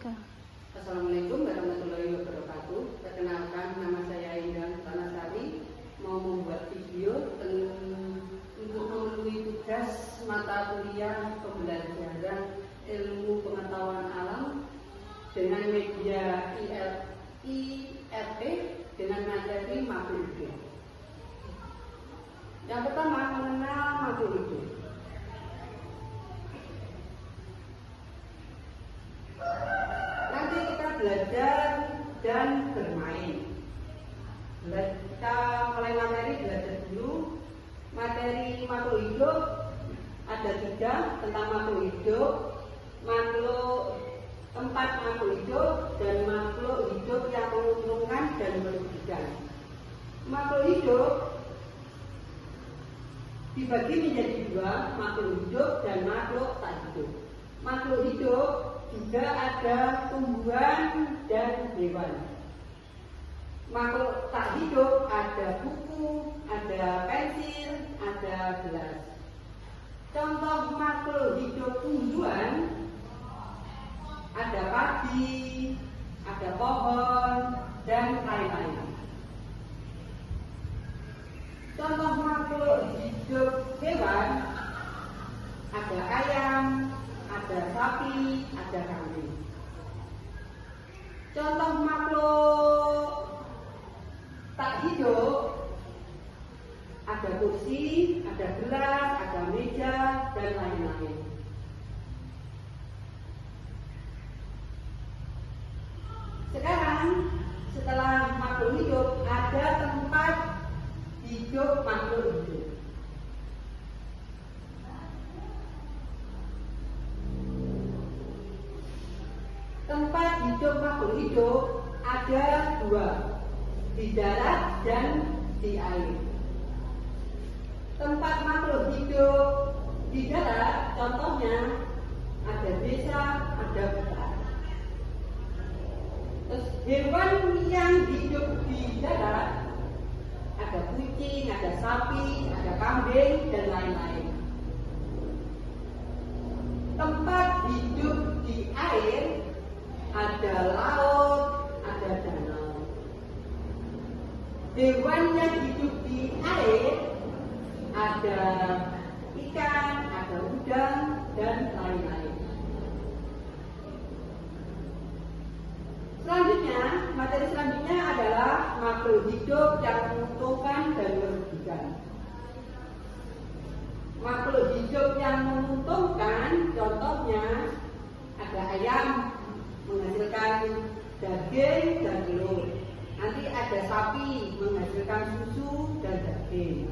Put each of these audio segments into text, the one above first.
Kak. Assalamualaikum warahmatullahi wabarakatuh. Perkenalkan, nama saya Indah Tanasari. Mau membuat video untuk memenuhi tugas mata kuliah pembelajaran ilmu pengetahuan alam dengan media IRT dengan materi makhluk hidup. Yang pertama, mengenal makhluk hidup. Nanti kita belajar dan bermain. Kita mulai materi, belajar dulu. Materi makhluk hidup ada 3 tentang makhluk hidup, tempat makhluk hidup, dan makhluk hidup yang menguntungkan dan merugikan. Makhluk hidup dibagi menjadi 2, makhluk hidup dan makhluk tak hidup. Makhluk hidup juga ada tumbuhan dan hewan. Makhluk tak hidup ada buku, ada pensil, ada gelas. Contoh makhluk hidup tumbuhan ada padi, ada pohon, dan lain-lain. Contoh makhluk hidup hewan ada ayam, ada sapi, ada kambing. Contoh makhluk tak hidup ada kursi, ada gelas, ada meja, dan lain-lain. Sekarang setelah makhluk hidup ada tempat hidup makhluk hidup. Tempat hidup makhluk hidup ada 2, di darat dan di air. Tempat makhluk hidup di darat contohnya ada desa, ada hutan. Terus hewan yang hidup di darat ada kucing, ada sapi, ada kambing, dan lain-lain. Tempat hidup di air ada laut, ada danau. Hewan yang hidup di air ada ikan, ada udang, dan lain-lain. Selanjutnya, materi selanjutnya adalah makhluk hidup yang menguntungkan dan merugikan. Makhluk hidup yang menguntungkan contohnya ada ayam, menghasilkan daging dan telur. Nanti ada sapi, menghasilkan susu dan daging.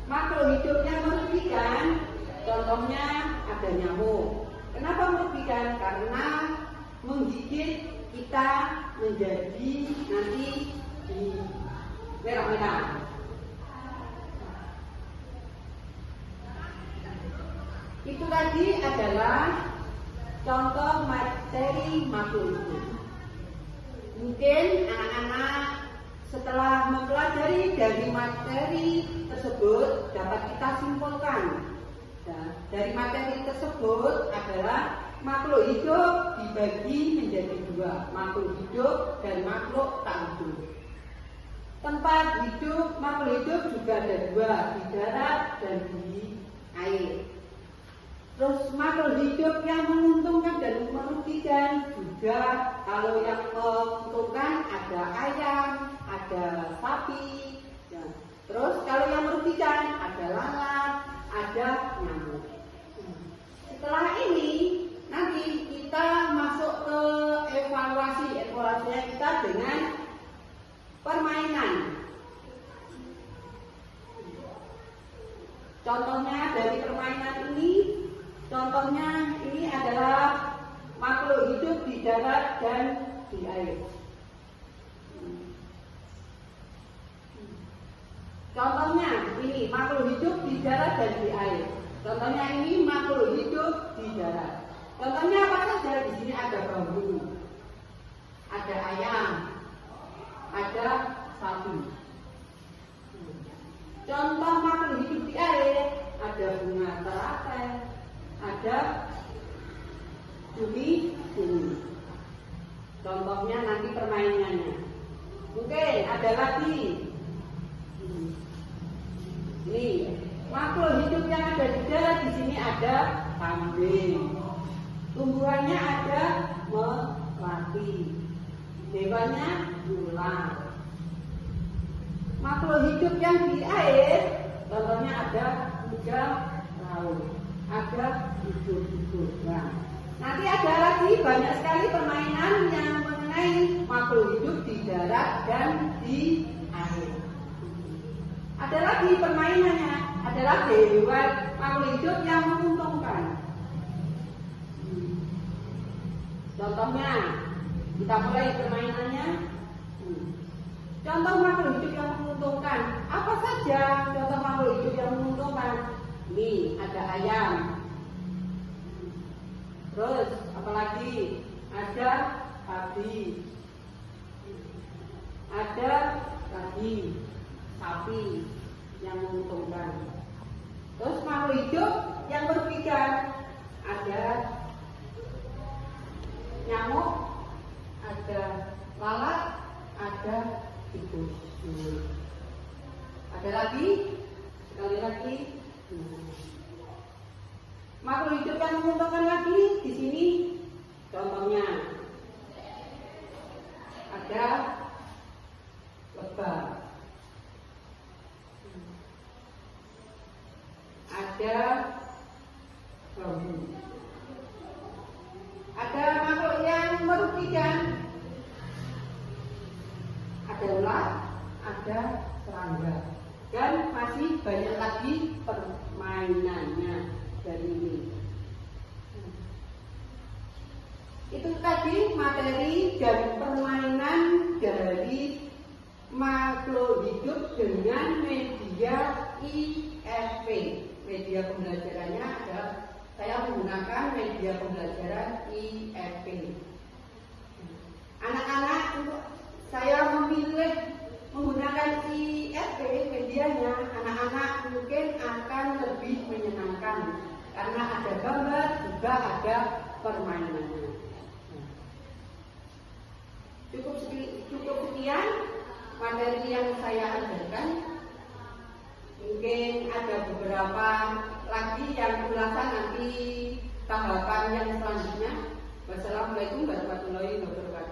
Makhluk hidup yang merugikan contohnya ada nyamuk. Kenapa merugikan? Karena menggigit kita menjadi nanti di merah-merah. Itu tadi adalah contoh materi makhluk hidup. Mungkin anak-anak setelah mempelajari dari materi tersebut dapat kita simpulkan. Nah, dari materi tersebut adalah makhluk hidup dibagi menjadi 2, makhluk hidup dan makhluk tak hidup. Tempat hidup makhluk hidup juga ada 2, di darat dan di air. Terus makhluk hidup yang menguntungkan dan merugikan juga, kalau yang menguntungkan ada ayam, ada sapi, ya. Terus kalau yang merugikan ada lalat, ada nyamuk. Setelah ini nanti kita masuk ke evaluasinya kita dengan permainan. Contohnya dari permainan ini, contohnya ini adalah makhluk hidup di darat dan di air. Contohnya ini makhluk hidup di darat dan di air. Contohnya ini makhluk hidup di darat. Contohnya apa saja? Di sini ada bambu, ada ayam, ada sapi. Contoh makhluk hidup di air ada bunga teratai, ada Juli ini. Contohnya nanti permainannya. Mungkin ada lagi. Ini makhluk hidup yang ada di darat, di sini ada kambing. Tumbuhannya ada melati. Hewannya ular. Makhluk hidup yang di air, contohnya ada udang laut, ada hidup-hidup. Nah, nanti ada lagi banyak sekali permainan yang mengenai makhluk hidup di darat dan di air. Ada lagi permainannya, adalah hewan makhluk hidup yang menguntungkan. Contohnya, kita mulai permainannya. Contoh makhluk hidup yang menguntungkan. Apa saja contoh makhluk hidup yang menguntungkan? Ini ada ayam. Terus apalagi? Ada babi. Ada lagi sapi yang menguntungkan. Terus makhluk hidup yang berpikir, ada nyamuk, ada lalat, ada tikus. Ada lagi, sekali lagi, makhluk hidup yang menguntungkan lagi di sini. Contohnya ada lebah, ada bambu. Ada makhluk yang merugikan, ada ular, ada serangga, dan masih banyak lagi permainannya dari ini. Itu tadi materi dan permainan dari makhluk hidup dengan media IFP. Media pembelajarannya adalah saya menggunakan media pembelajaran IFP. Anak-anak, untuk saya memilih menggunakan IFP medianya, anak-anak mungkin akan lebih menyenangkan karena ada gambar, juga ada permainannya. Cukup sekian materi yang saya ajarkan. Mungkin ada beberapa lagi yang ulasan nanti tahapan yang selanjutnya. Wassalamualaikum warahmatullahi wabarakatuh.